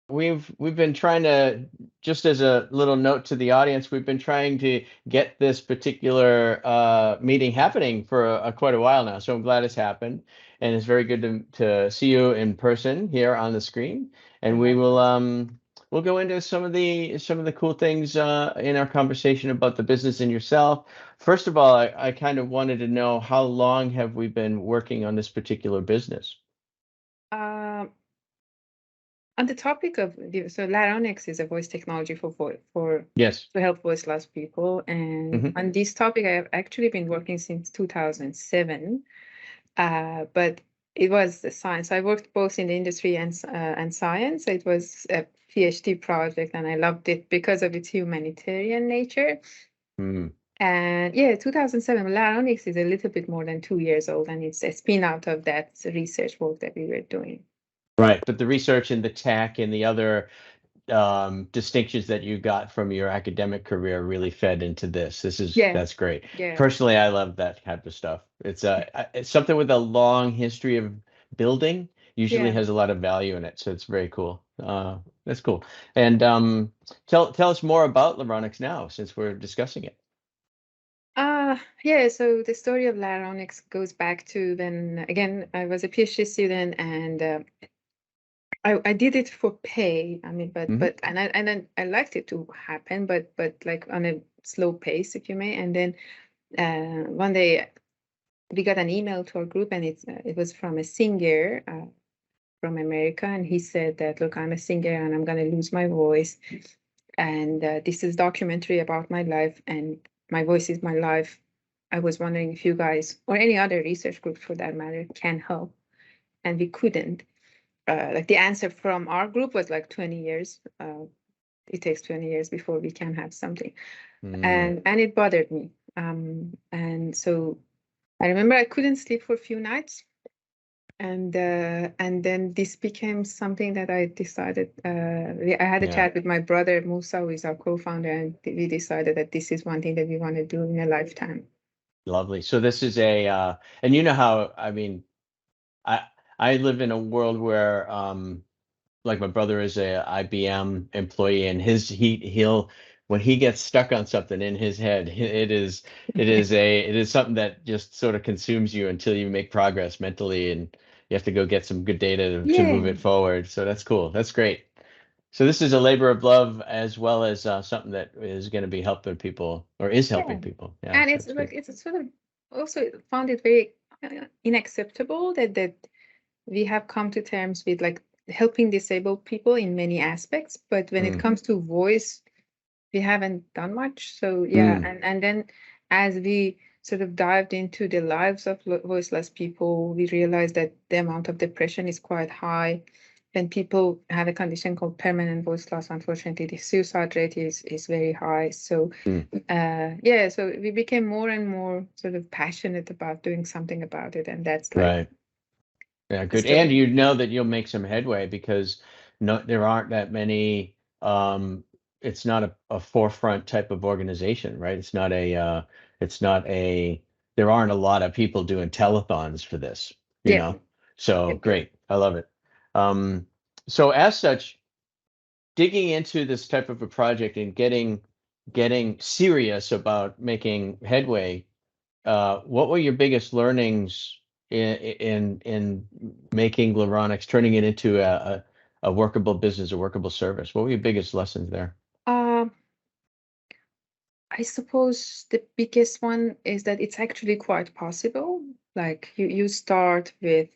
we've been trying to, just as a little note to the audience, we've been trying to get this particular meeting happening for quite a while now. So I'm glad it's happened, and it's very good to see you in person here on the screen. And we will we'll go into some of the cool things in our conversation about the business and yourself. First of all, I kind of wanted to know, how long have we been working on this particular business? Um, on the topic of so Laronix is a voice technology for Yes. to help voice lost people, and Hmm. on this topic, I have actually been working since 2007. But it was the science. I worked both in the industry and science. It was a PhD project, and I loved it because of its humanitarian nature. Mm. And yeah, 2007, Laronix is a little bit more than 2 years old, and it's a spin out of that research work that we were doing. Right, but the research and the tech and the other distinctions that you got from your academic career really fed into this. Yeah, That's great. yeah, Personally, I love that type of stuff. It's something with a long history of building, usually yeah. has a lot of value in it. So it's very cool. That's cool. And tell us more about Laronix now, since we're discussing it. Yeah, so the story of Laronix goes back to when, again, I was a PhD student, and I did it for pay. I mean, Hmm. and then I liked it to happen, but like on a slow pace, if you may. And then one day we got an email to our group, and it was from a singer from America, and he said that, look, I'm a singer and I'm going to lose my voice, and this is documentary about my life, and my voice is my life. I was wondering if you guys or any other research group for that matter can help, and we couldn't. Like the answer from our group was like 20 years. It takes 20 years before we can have something, Mm, and it bothered me. And so I remember I couldn't sleep for a few nights, and then this became something that I decided. I had a yeah. chat with my brother Musa, who is our co-founder, and we decided that this is one thing that we want to do in a lifetime. Lovely. So this is and you know how, I mean, I I live in a world where like my brother is a IBM employee, and he'll when he gets stuck on something in his head, it is something that just sort of consumes you until you make progress mentally, and you have to go get some good data to move Yeah, it forward. So that's cool. That's great. So this is a labor of love, as well as something that is going to be helping people, or is yeah, helping people. Yeah, and it's that's like great. it's sort of also found it very unacceptable that we have come to terms with like helping disabled people in many aspects, but when it Mm, comes to voice, we haven't done much. So yeah, mm, and then as we sort of dived into the lives of voiceless people, we realized that the amount of depression is quite high. When people have a condition called permanent voice loss, unfortunately, the suicide rate is very high. So mm. yeah, so we became more and more sort of passionate about doing something about it, and that's like Right. Yeah, the good. And story. you know that you'll make some headway, because no, there aren't that many. It's not a forefront type of organization, right? It's not a. There aren't a lot of people doing telethons for this, you Yeah, know. So yeah, great, I love it. Um, so as such, digging into this type of a project and getting serious about making headway, what were your biggest learnings in making Laronix, turning it into a workable business, a workable service? What were your biggest lessons there? yeah. I suppose the biggest one is that it's actually quite possible. Like you start with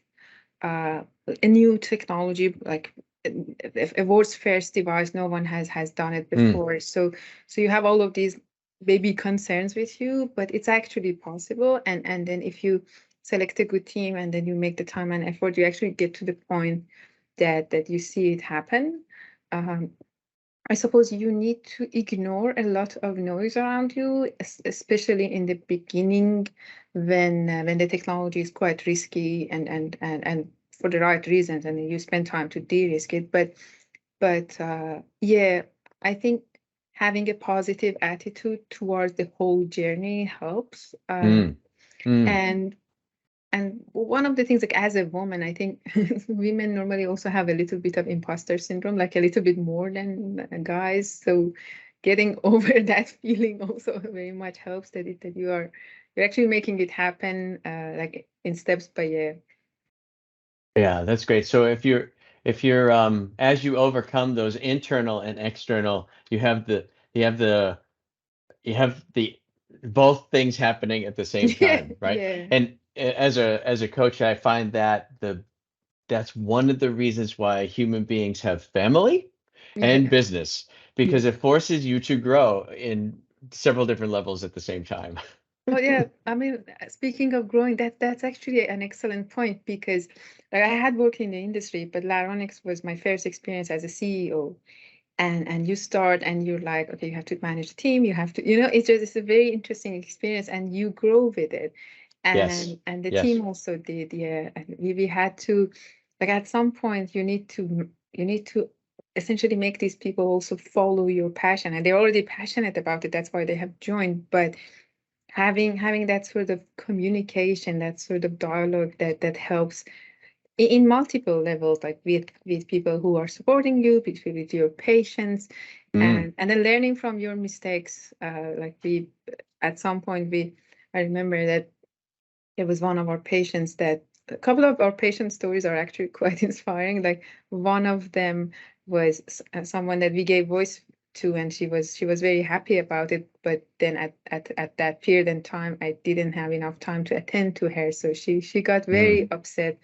uh, a new technology, like a world's first device. No one has done it Mm, before. So you have all of these baby concerns with you, but it's actually possible. And then if you select a good team and then you make the time and effort, you actually get to the point that you see it happen. Um, I suppose you need to ignore a lot of noise around you, especially in the beginning when the technology is quite risky and for the right reasons, and you spend time to de-risk it. But yeah, I think having a positive attitude towards the whole journey helps. mm, mm, And and one of the things, like as a woman, I think women normally also have a little bit of imposter syndrome, like a little bit more than guys. So getting over that feeling also very much helps that you're actually making it happen, like in steps by year. Yeah, that's great. So if you're as you overcome those internal and external, you have the you have the both things happening at the same Yeah, time, right? yeah, And as a coach, I find that that's one of the reasons why human beings have family and yeah, business, yeah. because it forces you to grow in several different levels at the same time. Oh yeah, I mean, speaking of growing, that's actually an excellent point because like, I had worked in the industry, but Laronix was my first experience as a CEO. And you start and you're like, okay, you have to manage the team, you have to, it's a very interesting experience and you grow with it. Yes. And the Yes. team also did, yeah. And we had to, like at some point you need to essentially make these people also follow your passion. And they're already passionate about it. That's why they have joined. But having that sort of communication, that sort of dialogue that helps in multiple levels, like with people who are supporting you, with your patients, Mm, and then learning from your mistakes. Like we, at some point, I remember that it was one of our patients that a couple of our patient stories are actually quite inspiring. Like one of them was someone that we gave voice to, and she was very happy about it. But then at that period in time, I didn't have enough time to attend to her, so she got mm, very upset,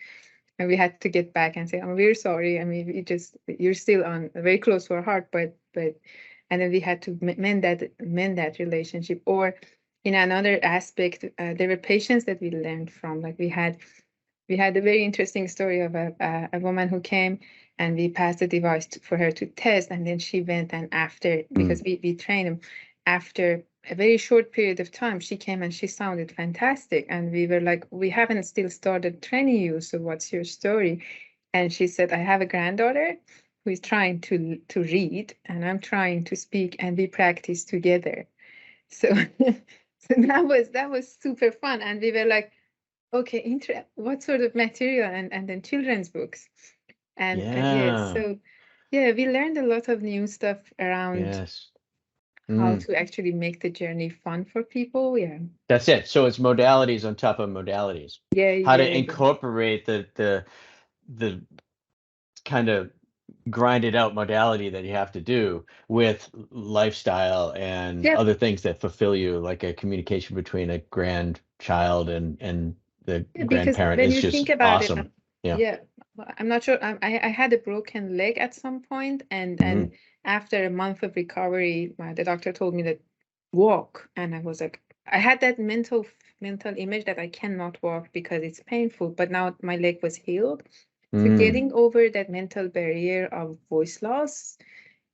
and we had to get back and say, "Oh, we're sorry. I mean, you're still on very close to our heart, but," and then we had to mend that relationship. Or in another aspect, there were patients that we learned from. Like we had a very interesting story of a woman who came, and we passed the device for her to test, and then she went, and after, mm. because we trained them, after a very short period of time, she came and she sounded fantastic, and we were like, we haven't still started training you, so what's your story? And she said, I have a granddaughter who is trying to read, and I'm trying to speak, and we practice together. So so that was super fun, and we were like, okay, what sort of material? And then children's books. And yeah, Yeah. so yeah, we learned a lot of new stuff around Yes. how Mm. to actually make the journey fun for people. Yeah. That's it. So it's modalities on top of modalities. Yeah, How yeah, to yeah. incorporate the kind of grinded out modality that you have to do with lifestyle and Yep. other things that fulfill you, like a communication between a grandchild and the Yeah, because grandparent when is you think just about it, awesome. Yeah. yeah, well, I'm not sure. I had a broken leg at some point, and Mm, and after a month of recovery, the doctor told me that walk, and I was like, I had that mental image that I cannot walk because it's painful, but now my leg was healed. So mm. getting over that mental barrier of voice loss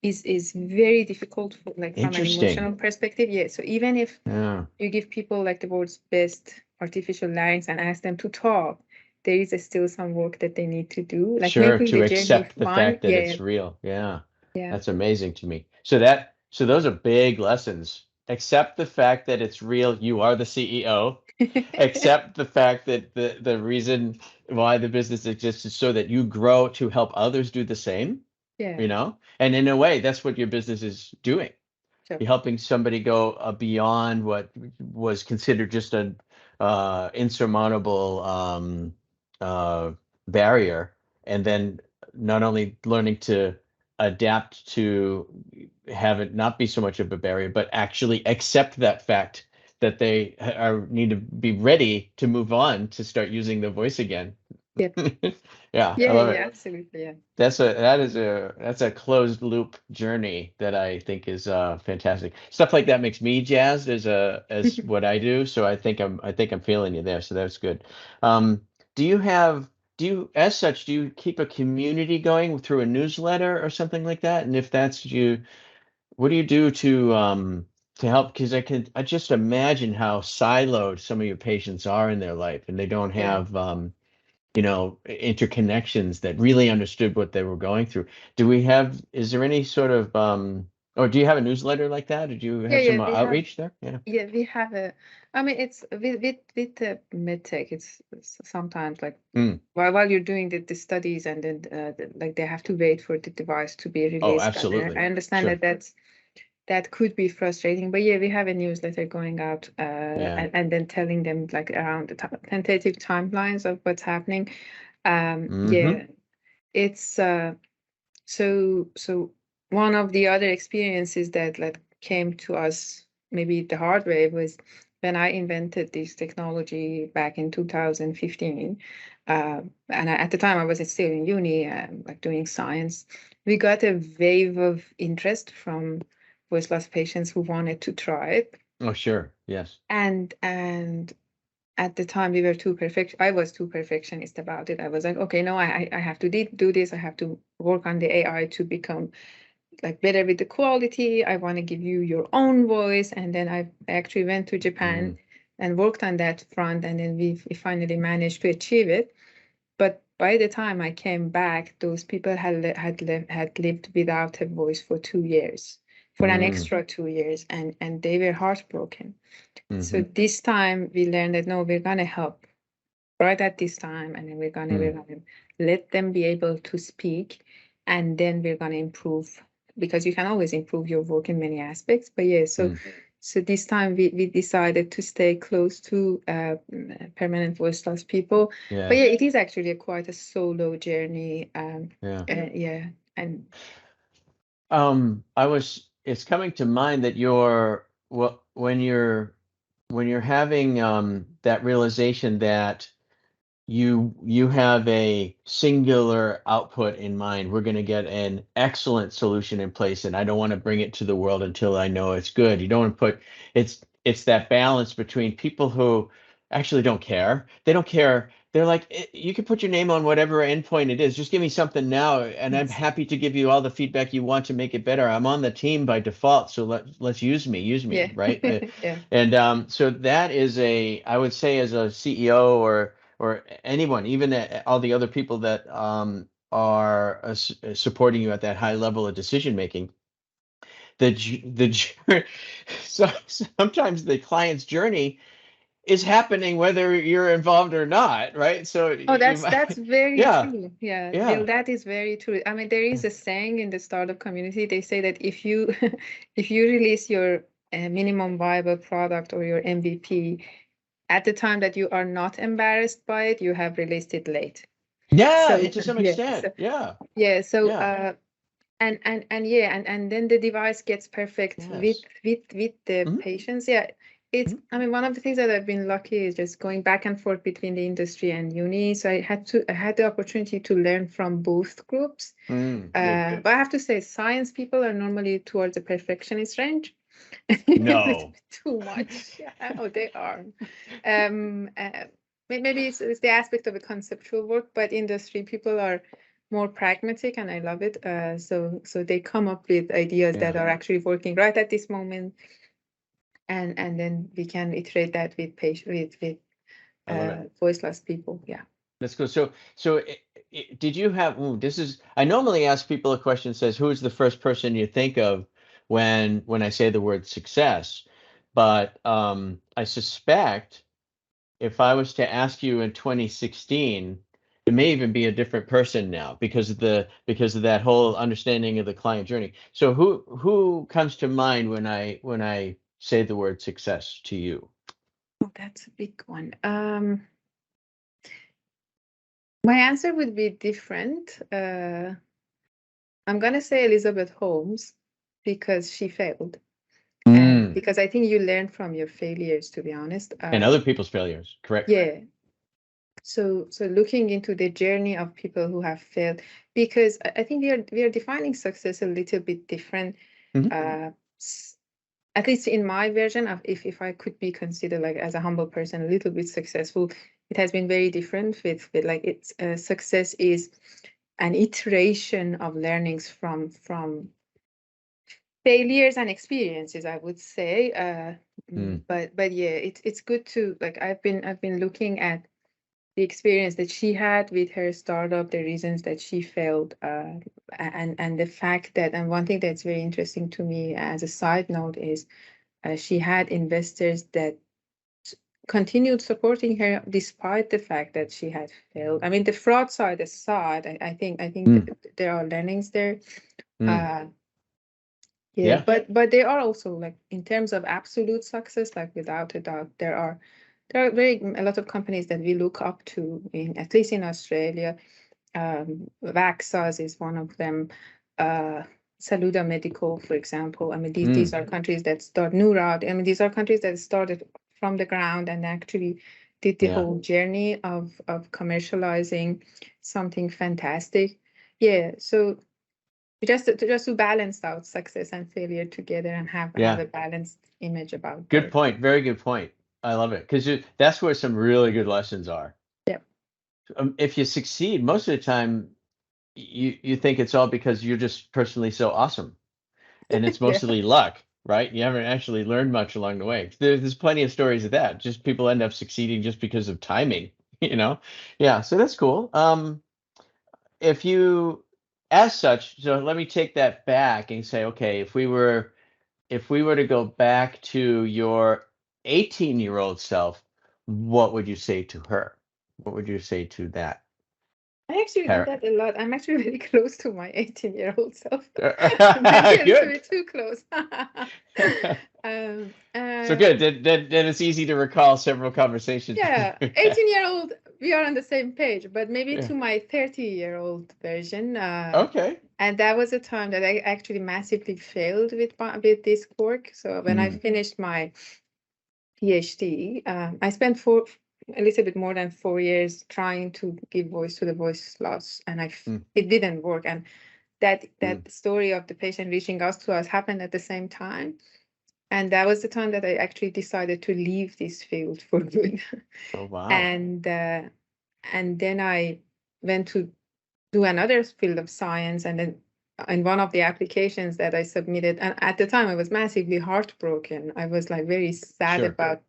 is very difficult like from an Interesting. emotional perspective. Yeah. So even if Yeah. you give people like the world's best artificial larynx and ask them to talk, there is still some work that they need to do, like Sure, making to the journey accept the fun. fact that Yeah, it's real. Yeah. yeah. That's amazing to me. So those are big lessons. Accept the fact that it's real. You are the CEO. Accept the fact that the reason why the business exists is so that you grow to help others do the same, Yeah, And in a way, that's what your business is doing. sure. You're helping somebody go beyond what was considered just an insurmountable uh, barrier, and then not only learning to adapt to have it not be so much of a barrier, but actually accept that fact that they are need to be ready to move on to start using the voice again. Yep. Yeah, I Yeah, love yeah, it. absolutely. Yeah. That's a closed loop journey that I think is fantastic. Stuff like that makes me jazzed as what I do. So I think I'm feeling you there. So that's good. Um, do you have do you as such do you keep a community going through a newsletter or something like that? And if that's you, what do you do to help? Because I just imagine how siloed some of your patients are in their life, and they don't Yeah. have interconnections that really understood what they were going through. Is there any sort of Or do you have a newsletter like that? Did you Yeah, have some yeah, we have. outreach there? Yeah. Yeah, we have a. I mean, it's with the medtech. It's sometimes like Mm. while you're doing the studies, and then like they have to wait for the device to be Oh, released. And absolutely. I understand Sure. that that could be frustrating. But yeah, we have a newsletter going out, Yeah. and then telling them like around the tentative timelines of what's happening. Mm-hmm. Yeah, it's so one of the other experiences that like came to us maybe the hard way was when I invented this technology back in 2015. And at the time I was still in uni, like doing science. We got a wave of interest from voice loss patients who wanted to try it. Oh, sure. Yes. And at the time we were too perfect. I was too perfectionist about it. I was like, okay, no, I have to do this. I have to work on the AI to become like better with the quality. I want to give you your own voice. And then I actually went to Japan Mm. and worked on that front. And then we finally managed to achieve it. But by the time I came back, those people had lived without a voice for 2 years, for an Mm. extra 2 years, and they were heartbroken. So Mm-hmm. this time we learned that no, we're gonna help right at this time, and then Mm. we're gonna let them be able to speak, and then we're gonna improve, because you can always improve your work in many aspects. But yeah, Mm. so this time we decided to stay close to permanent voice loss people. But Yeah. yeah, it is actually quite a solo journey. Yeah. Yeah, and It's coming to mind that well, when you're having that realization that you have a singular output in mind. We're going to get an excellent solution in place, and I don't want to bring it to the world until I know it's good. You don't want to put it's that balance between people who actually don't care. They don't care. They're like, you can put your name on whatever endpoint it is. Just give me something now, and I'm yes, happy to give you all the feedback you want to make it better. I'm on the team by default, so let's use me, yeah, right? yeah, And so that is I would say, as a CEO or anyone, even all the other people that are supporting you at that high level of decision making, so sometimes the client's journey is happening whether you're involved or not, right? So Oh, you that's might, very yeah, true. Yeah, yeah, That is very true. I mean, there is a saying in the startup community. They say that if you if you release your minimum viable product or your MVP at the time that you are not embarrassed by it, you have released it late. yeah, So to some yeah, extent, yeah, yeah. So yeah, and yeah, and then the device gets perfect yes, with the mhm, patients. Yeah, it's. mhm, I mean, one of the things that I've been lucky is just going back and forth between the industry and uni. So I had the opportunity to learn from both groups. good. But I have to say, science people are normally towards the perfectionist range. A little No, bit too much. Yeah, oh, they are. Um, uh, Maybe it's the aspect of the conceptual work, but industry people are more pragmatic, and I love it. So they come up with ideas that yeah, are actually working right at this moment, and then we can iterate that with with I love it. voiceless people. Yeah. Let's go. So did you have, ooh, this is, I normally ask people a question that says, who is the first person you think of when I say the word success? But I suspect if I was to ask you in 2016, it may even be a different person now because of that whole understanding of the client journey. So who comes to mind when I say the word success to you? Oh, that's a big one. My answer would be different. I'm gonna say Elizabeth Holmes because she failed. And Mm. because I think you learn from your failures, to be honest. And other people's failures, correct? Yeah. So looking into the journey of people who have failed, because I think we are defining success a little bit different. Mhm. Uh, at least in my version of, if I could be considered like as a humble person, a little bit successful, it has been very different with like it's success is an iteration of learnings from failures and experiences, I would say. Mm. But yeah, it's good to like I've been looking at the experience that she had with her startup, the reasons that she failed, and the fact that, and one thing that's very interesting to me as a side note is she had investors that continued supporting her despite the fact that she had failed. I mean, the fraud side aside, I think there are learnings there. Yeah, Yeah. but they are also, like, in terms of absolute success, like, without a doubt, there are a lot of companies that we look up to, at least in Australia. Vaxas is one of them. Saluda Medical, for example. I mean, these are countries that start Nurad. I mean, these are countries that started from the ground and actually did the whole journey of commercializing something fantastic. Yeah, so just to balance out success and failure together and have a balanced image about Good point. Very good point. I love it, because that's where some really good lessons are. Yeah. If you succeed, most of the time, you think it's all because you're just personally so awesome, and it's mostly luck, right? You haven't actually learned much along the way. There's plenty of stories of that. Just people end up succeeding just because of timing, you know? Yeah, so that's cool. If you, as such, so let me take that back and say, okay, if we were to go back to your 18-year-old self, what would you say to her? What would you say to that? I actually do that a lot. I'm actually very close to my 18-year-old self. Good. A little bit too close. So good. Then it's easy to recall several conversations. Yeah, 18-year-old, we are on the same page, but maybe to my 30-year-old version. Okay. And that was a time that I actually massively failed with this work. So when I finished my PhD, I spent a little bit more than 4 years trying to give voice to the voice loss, and it didn't work. And that story of the patient reaching out to us happened at the same time. And that was the time that I actually decided to leave this field for good. Oh, wow. And then I went to do another field of science, and then in one of the applications that I submitted, and at the time I was massively heartbroken. I was like very sad about,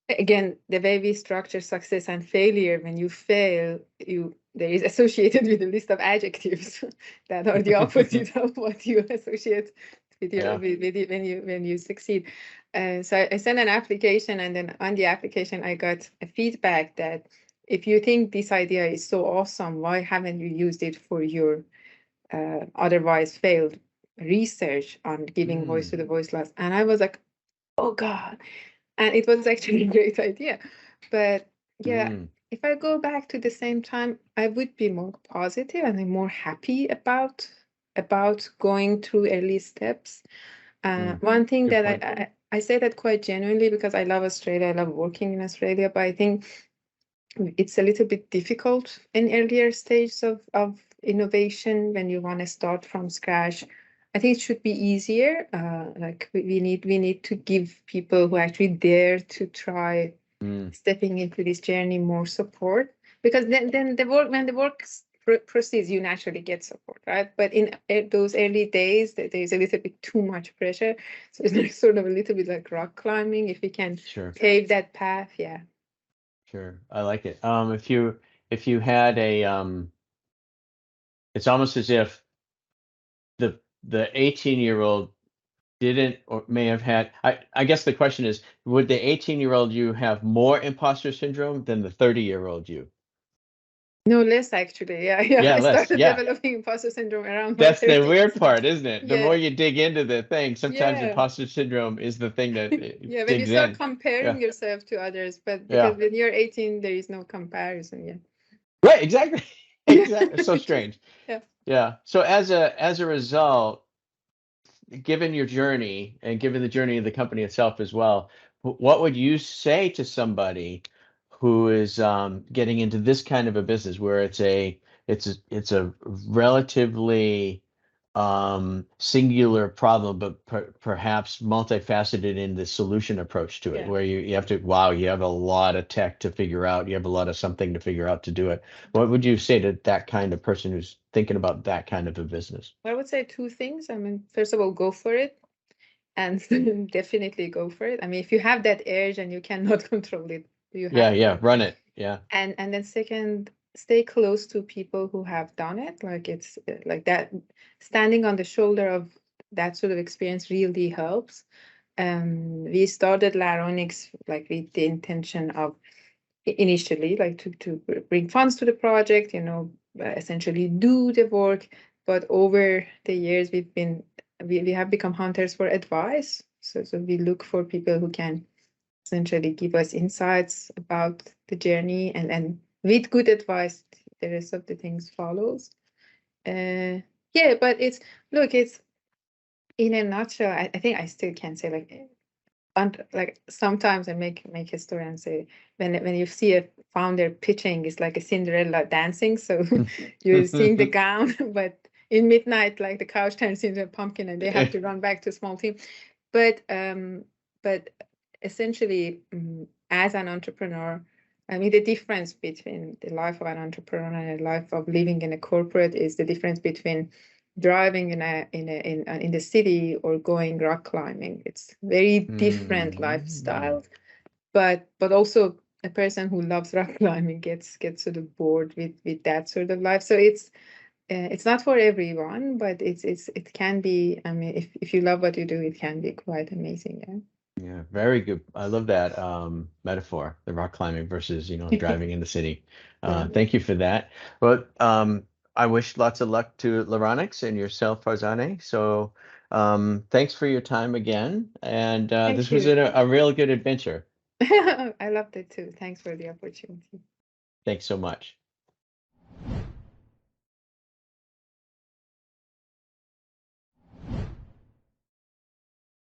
again, the way we structure success and failure. When you fail, there is associated with a list of adjectives that are the opposite of what you associate with your when you succeed. So I sent an application, and then on the application I got a feedback that if you think this idea is so awesome, why haven't you used it for your otherwise failed research on giving voice to the voiceless? And I was like, oh God. And it was actually a great idea. But yeah, if I go back to the same time, I would be more positive and I'm more happy about going through early steps. One thing that I say that quite genuinely because I love Australia, I love working in Australia, but I think it's a little bit difficult in earlier stages of innovation when you want to start from scratch. I think it should be easier. Like we need to give people who actually dare to try stepping into this journey more support, because then when the work proceeds, you naturally get support, right? But in those early days, there's a little bit too much pressure. So it's like sort of a little bit like rock climbing. If we can pave that path, yeah. Sure, I like it. If you had a it's almost as if the 18-year-old didn't or may have had. I guess the question is, would the 18-year-old you have more imposter syndrome than the 30-year-old you? No, less actually. Yeah. I started developing imposter syndrome around my 30s. That's the weird part, isn't it? The more you dig into the thing, sometimes imposter syndrome is the thing that when you start comparing yourself to others, but because when you're 18, there is no comparison. Right, exactly. Exactly. So strange. Yeah. So as a result, given your journey and given the journey of the company itself as well, what would you say to somebody who is getting into this kind of a business where it's a relatively singular problem, but perhaps multifaceted in the solution approach to it, where you have to, you have a lot of tech to figure out, you have a lot of something to figure out to do it. What would you say to that kind of person who's thinking about that kind of a business? I would say two things. I mean, first of all, go for it, and definitely go for it. I mean, if you have that urge and you cannot control it, run it. Yeah. And then second, stay close to people who have done it. Like it's like that, standing on the shoulder of that sort of experience really helps. We started Laronix like with the intention of initially like to bring funds to the project, you know, essentially do the work. But over the years, we have become hunters for advice. So we look for people who can essentially give us insights about the journey, and with good advice, the rest of the things follows. Yeah, but it's in a nutshell. I think I still can say like, and like sometimes I make a story and say when you see a founder pitching, it's like a Cinderella dancing. So you're seeing the gown, but in midnight, like the couch turns into a pumpkin, and they have to run back to a small team. But essentially, as an entrepreneur, I mean, the difference between the life of an entrepreneur and the life of living in a corporate is the difference between driving in the city or going rock climbing. It's very different lifestyles, but also a person who loves rock climbing gets sort of bored with that sort of life. So it's not for everyone, but it can be. I mean, if you love what you do, it can be quite amazing. Yeah, very good. I love that metaphor, the rock climbing versus, Yeah. driving in the city. Yeah. Thank you for that. Well, I wish lots of luck to Laronix and yourself, Farzaneh. So, thanks for your time again. And Thank this was you. a real good adventure. I loved it too. Thanks for the opportunity. Thanks so much.